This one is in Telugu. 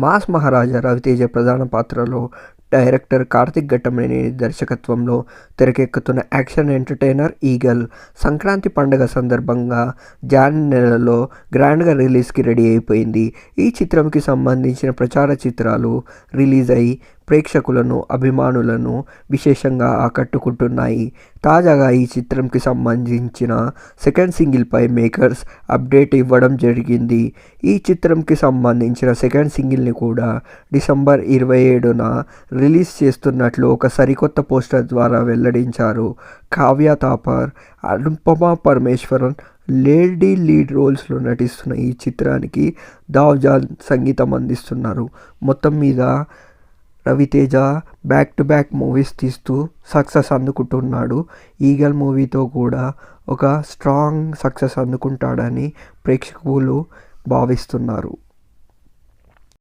మాస్ మహారాజా రవితేజ ప్రధాన పాత్రలో, డైరెక్టర్ కార్తిక్ ఘట్టమనేని దర్శకత్వంలో తెరకెక్కుతున్న యాక్షన్ ఎంటర్టైనర్ 'ఈగల్' సంక్రాంతి పండుగ సందర్భంగా జాన్ నెలలో గ్రాండ్గా రిలీజ్కి రెడీ అయిపోయింది. ఈ చిత్రంకి సంబంధించిన ప్రచార చిత్రాలు రిలీజ్ అయి ప్రేక్షకులను, అభిమానులను విశేషంగా ఆకట్టుకుంటున్నాయి. తాజాగా ఈ చిత్రంకి సంబంధించిన సెకండ్ సింగిల్పై మేకర్స్ అప్డేట్ ఇవ్వడం జరిగింది. ఈ చిత్రంకి సంబంధించిన సెకండ్ సింగిల్ని కూడా డిసెంబర్ 27న రిలీజ్ చేస్తున్నట్లు ఒక సరికొత్త పోస్టర్ ద్వారా వెల్లడించారు. కావ్య థాపర్, అనుపమ పరమేశ్వరన్ లేడీ లీడ్ రోల్స్లో నటిస్తున్న ఈ చిత్రానికి దావ్జాన్ సంగీతం అందిస్తున్నారు. మొత్తం మీద Raviteja back to back movies తీస్తూ సక్సెస్ అందుకుంటున్నాడు. ఈగల్ మూవీతో కూడా ఒక స్ట్రాంగ్ సక్సెస్ అందుకుంటాడని ప్రేక్షకులు భావిస్తున్నారు.